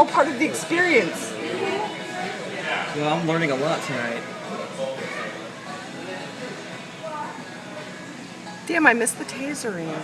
all part of the experience. Well, I'm learning a lot tonight. Damn, I missed the tasering.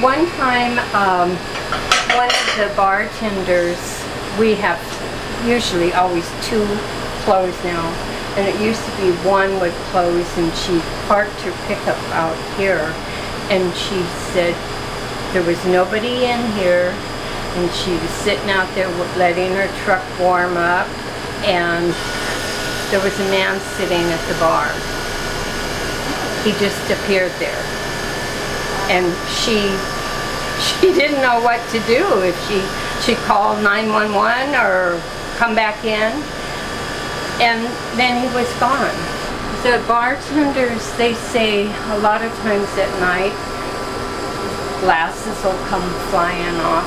One time, one of the bartenders, we have usually always two close now, and it used to be one would close, and she parked her pickup out here, and she said there was nobody in here, and she was sitting out there letting her truck warm up, and there was a man sitting at the bar. He just appeared there. And she didn't know what to do, if she called 911 or come back in, and then he was gone. The bartenders, they say a lot of times at night glasses will come flying off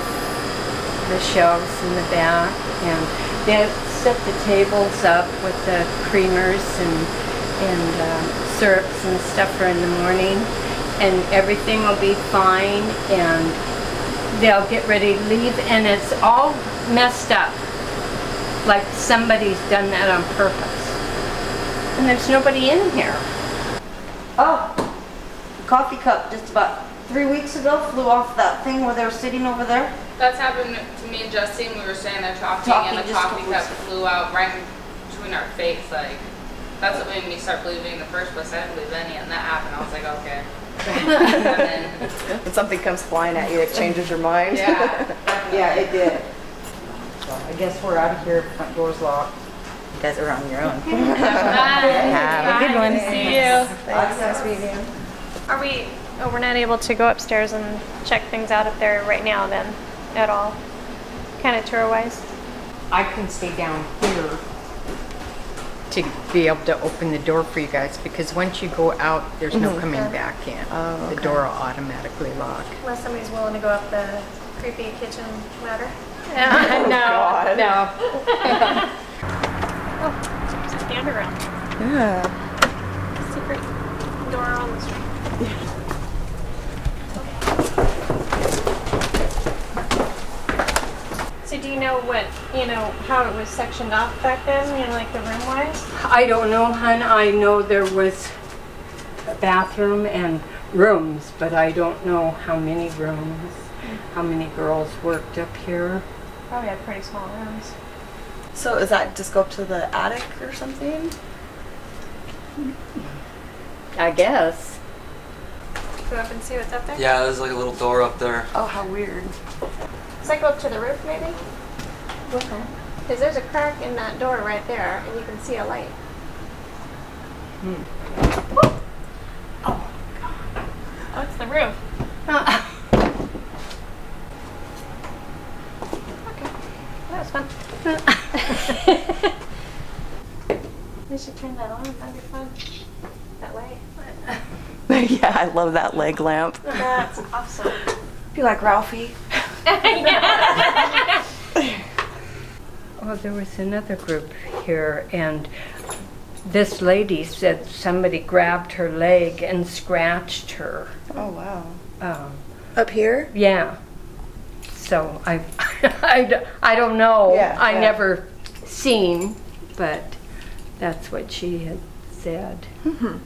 the shelves in the back, and they set the tables up with the creamers and syrups and stuff for in the morning, and everything will be fine, and they'll get ready to leave, and it's all messed up, like somebody's done that on purpose, and there's nobody in here. Oh, the coffee cup just about 3 weeks ago flew off that thing where they were sitting over there. That's happened to me and Justine. We were standing there talking and the Just coffee couple cup weeks ago. flew out right between our face. Like, that's what made me start believing in the first place. I didn't believe any, and that happened. I was like, okay. And then, When something comes flying at you, it changes your mind. yeah. Yeah, it did. Well, I guess we're out of here. Front door's locked. You guys are on your own. Have a good one. See you. Thanks. Nice meeting you. Are we? Oh, we're not able to go upstairs and check things out up there right now, then, at all. Kind of tour-wise. I can stay down here to be able to open the door for you guys, because once you go out, there's no coming back in. Oh, The okay. door will automatically lock. Unless somebody's willing to go up the creepy kitchen ladder. God. No. Oh, it's the underground. Yeah. Secret door on the street. So do you know how it was sectioned off back then, like the room-wise? I don't know, hon. I know there was a bathroom and rooms, but I don't know how many rooms, how many girls worked up here. Probably had pretty small rooms. So is that just go up to the attic or something? I guess. Go up and see what's up there? Yeah, there's like a little door up there. Oh, how weird. Does that go up to the roof, maybe? Because there's a crack in that door right there, and you can see a light. Oh, it's the roof. Okay, that was fun. We should turn that on. That'd be fun. That light. Yeah, I love that leg lamp. That's awesome. Be like Ralphie. Oh, there was another group here, and this lady said somebody grabbed her leg and scratched her. Oh, wow. Um, Up here? yeah. So I don't know. Yeah, I yeah. never seen, but that's what she had said. Mm-hmm.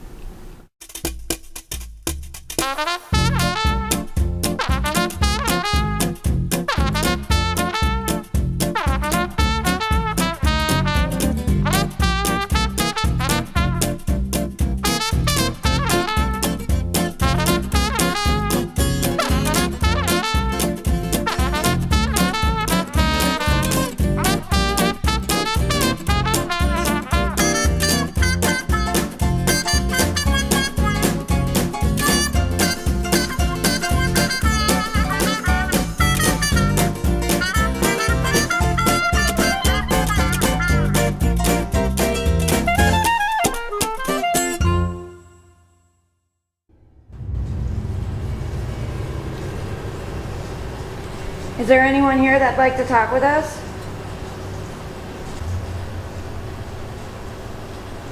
Is there anyone here that'd like to talk with us?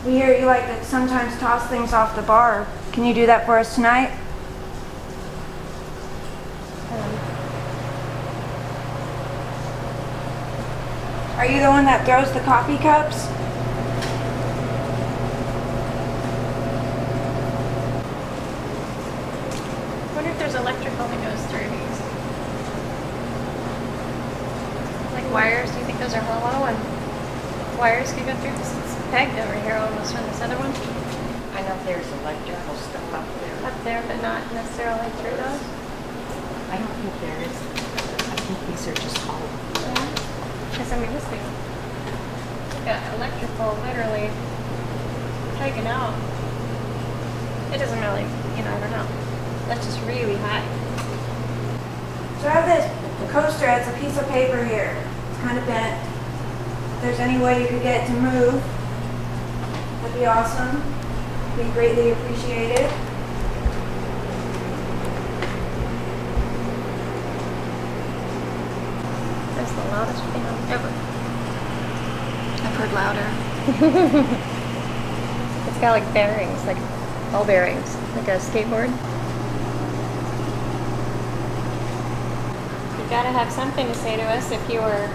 We hear you like to sometimes toss things off the bar. Can you do that for us tonight? Are you the one that throws the coffee cups? I wonder if there's electrical that goes through these. Like wires, do you think those are hollow and wires could go through? This it's pegged over here almost from this other one. I know there's electrical stuff up there. Up there, but not necessarily through those. I don't think there is. I think these are just hollow. Yeah. Because I mean, this thing got electrical literally taken out. It doesn't really, I don't know. That's just really high. So I have this coaster, it's a piece of paper here. It's kind of bent. If there's any way you could get it to move, that'd be awesome. Be greatly appreciated. That's the loudest thing ever. I've heard louder. It's got like bearings, like ball bearings, like a skateboard. You gotta have something to say to us if you were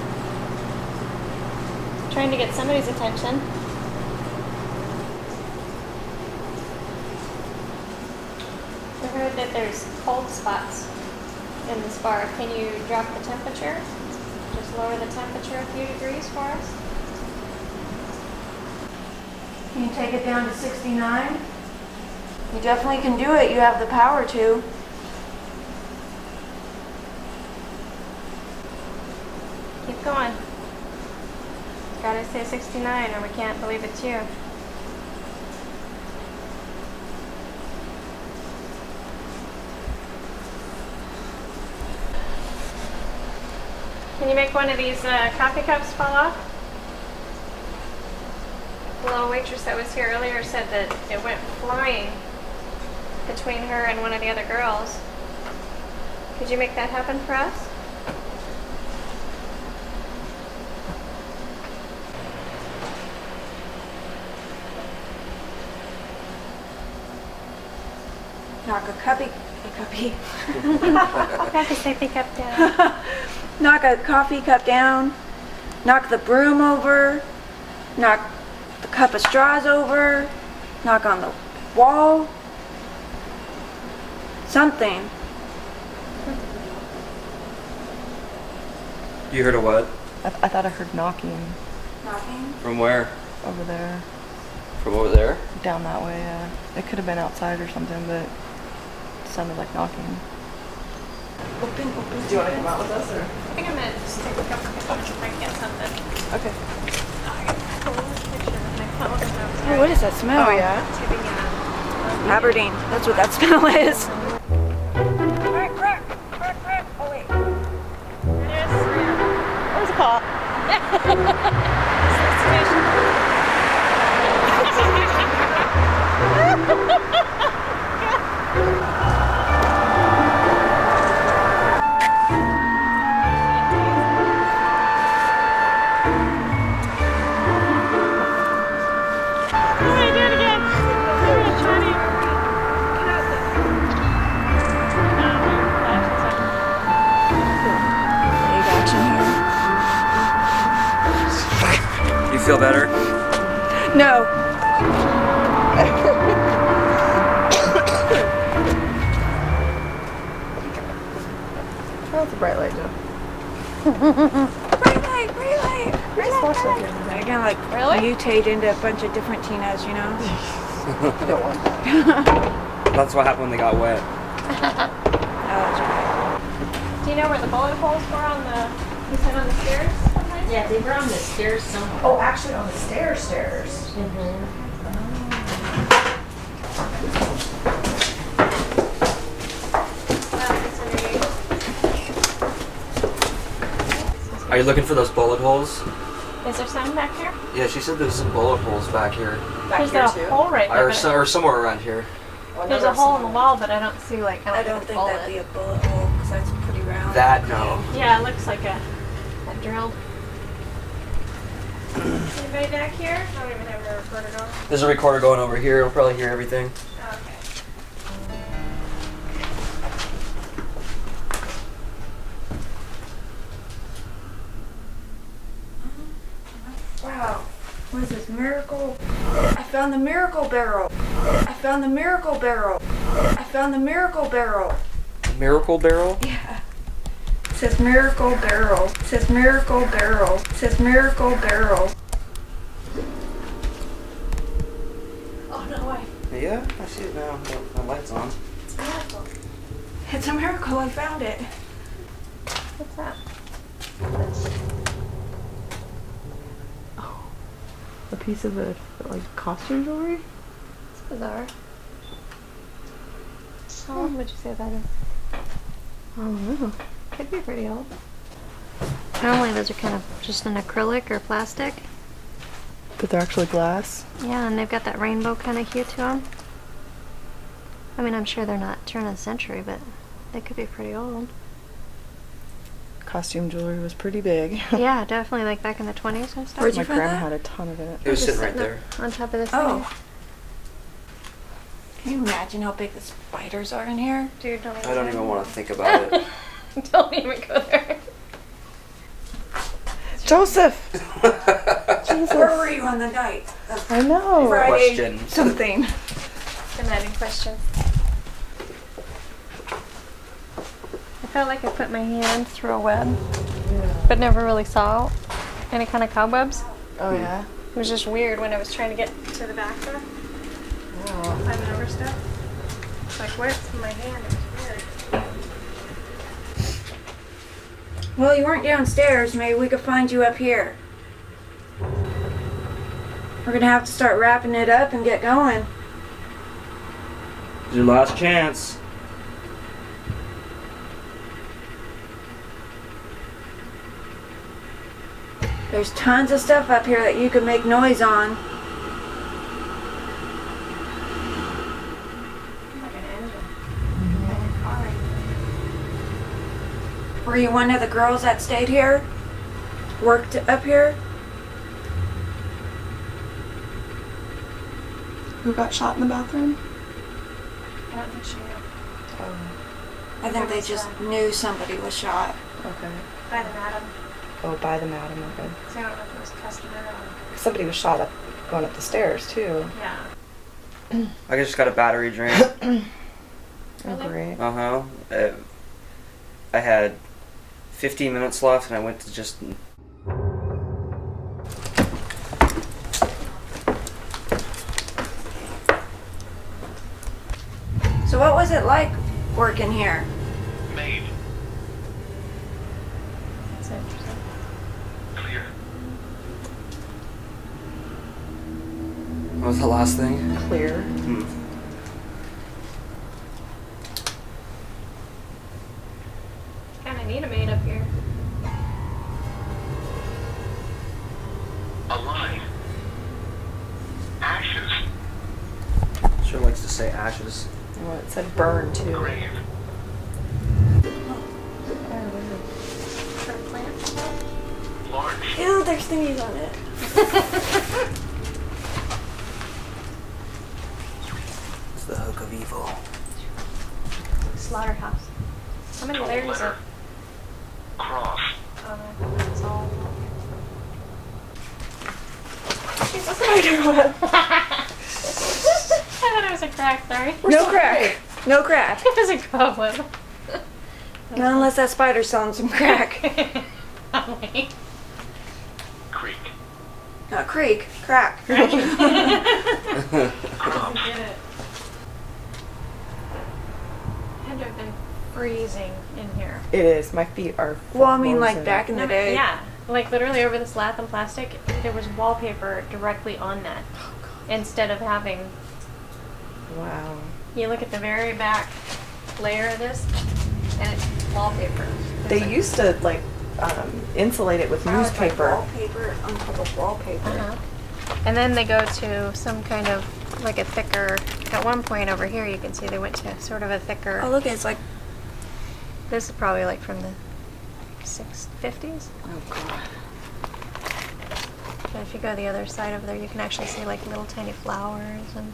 trying to get somebody's attention. I heard that there's cold spots in this bar. Can you drop the temperature? Just lower the temperature a few degrees for us? Can you take it down to 69? You definitely can do it. You have the power to. Keep going. Gotta say 69 or we can't believe it's you. Can you make one of these coffee cups fall off? The little waitress that was here earlier said that it went flying between her and one of the other girls. Could you make that happen for us? Knock a coffee Happy safety cup down. knock a coffee cup down, knock the broom over, knock the cup of straws over, knock on the wall. Something. You heard a what? I thought I heard knocking Knocking? From where? over there, From over there? down that way. It could have been outside or something, but it sounded like knocking. Open. Do you want to come out with us, or? I think I'm gonna just take a couple pictures if I can get something. Okay. Oh, what is that smell? Oh yeah. Aberdeen. That's what that smell is. Oh, wait. What was it called? Big action here. You feel better? No. Oh, it's a bright light, Joe. Bright light. We just watched that the other day. They're gonna mutate into a bunch of different Tinas, you know? I don't want that. That's what happened when they got wet. Oh, that's right. Do you know where the bullet holes were on the, you said on the stairs? Sometimes? Yeah, they were on the stairs somewhere. Oh, actually on the stairs. Are you looking for those bullet holes? Is there some back here? Yeah, she said there's some bullet holes back here. There's a hole right there. Or, but or somewhere around here. there's a hole in the wall, but I don't see like. I don't think that'd be a bullet hole because that's pretty round. That no. Yeah, it looks like a drilled. Anybody back here? I don't even have a recorder on. There's a recorder going over here. It'll probably hear everything. Okay. Wow. What is this? Miracle? I found the miracle barrel. I found the miracle barrel. I found the miracle barrel. Miracle barrel? Yeah. It says miracle barrel. It says miracle barrel. It says miracle barrel. Oh no way. Yeah, I see it now. My light's on. It's a miracle. It's a miracle. I found it. What's that? A piece of a like costume jewelry. It's bizarre. How old would you say that is? I don't know. Could be pretty old. Normally those are kind of just an acrylic or plastic. But they're actually glass. Yeah, and they've got that rainbow kind of hue to them. I mean, I'm sure they're not turn of the century, but they could be pretty old. Costume jewelry was pretty big. Yeah, definitely, like back in the 20s and stuff. Where'd you My find grandma that? had a ton of it. It was Just sitting right there. On top of this Oh. Can you imagine how big the spiders are in here? thing. Dude, don't even I don't even want to think about it. Don't even go there. Joseph! Where were you on the night of I know. Friday Question. something? Good night and questions. I felt like I put my hand through a web, but never really saw any kind of cobwebs. Oh yeah. It was just weird when I was trying to get to the back door. Climbing over stuff. It's like, where's my hand? It was weird. Well, you weren't downstairs. Maybe we could find you up here. We're gonna have to start wrapping it up and get going. It's your last chance. There's tons of stuff up here that you can make noise on. Like an engine. Like a car. Were you one of the girls that stayed here? Worked up here? Who got shot in the bathroom? I don't think she knew. I think they just knew somebody was shot. Okay. By the madam. Oh, by the madam. Okay. So I don't know if it was a customer or... Somebody was shot up going up the stairs too. Yeah. I just got a battery drain. Oh, Really? great. Uh-huh. I had 15 minutes left and I went to just... So what was it like working here? Made. That's interesting. Clear. What was the last thing? Clear. Kind of need a maid up here. Alive. Ashes. Sure likes to say ashes. Well, it said burn too. Grave. For a plant. Large. Ew, there's thingies on it. It's the hook of evil. Slaughterhouse. How many layers is it? Letter. Cross. It's all... It's a spider web. I thought it was a crack, sorry. No crack. No crack. It was a cobweb. Not unless that spider's selling some crack. Wait. Creek. Not creek. Crack. Cross. Get it. Had to have been freezing in here. It is. My feet are. Well, I mean, like frozen. back in the day. Yeah, like literally over this lath plastic, there was wallpaper directly on that. Instead of having, Wow. you look at the very back layer of this, and it's wallpaper. They used to like insulate it with newspaper. Wallpaper on top of wallpaper. Uh-huh. And then they go to some kind of like a thicker. At one point over here, you can see they went to sort of a thicker. Oh, look, it's like This is probably like from the 650s. Oh, God. But if you go the other side over there, you can actually see like little tiny flowers and.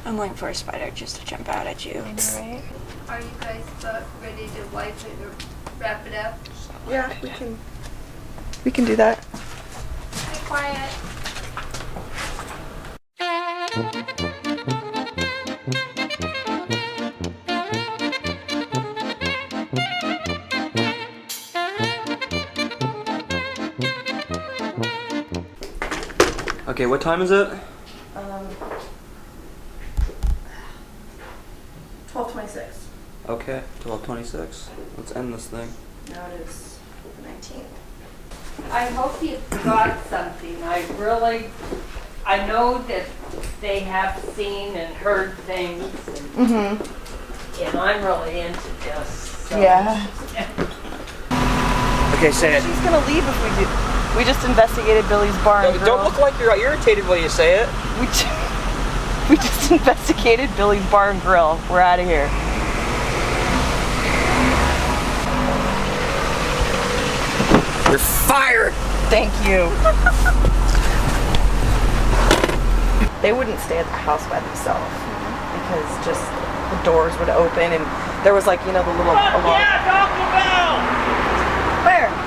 I'm waiting for a spider just to jump out at you. I know, right? Are you guys about ready to wipe it or wrap it up? Yeah, we can do that. Be quiet. Okay, what time is it? 12:26. Okay, 12:26. Let's end this thing. Now it is the 19th. I hope you got something. I know that they have seen and heard things, and, and I'm really into this. So. Yeah. Okay, say it. She's gonna leave if we do. We just investigated Billy's bar and grill. Don't look like you're irritated while you say it. We just investigated Billy's bar and grill. We're out of here. You're fired! Thank you. They wouldn't stay at the house by themselves because just the doors would open and there was like, you know, the little alarm. Yeah, Taco Bell! Where?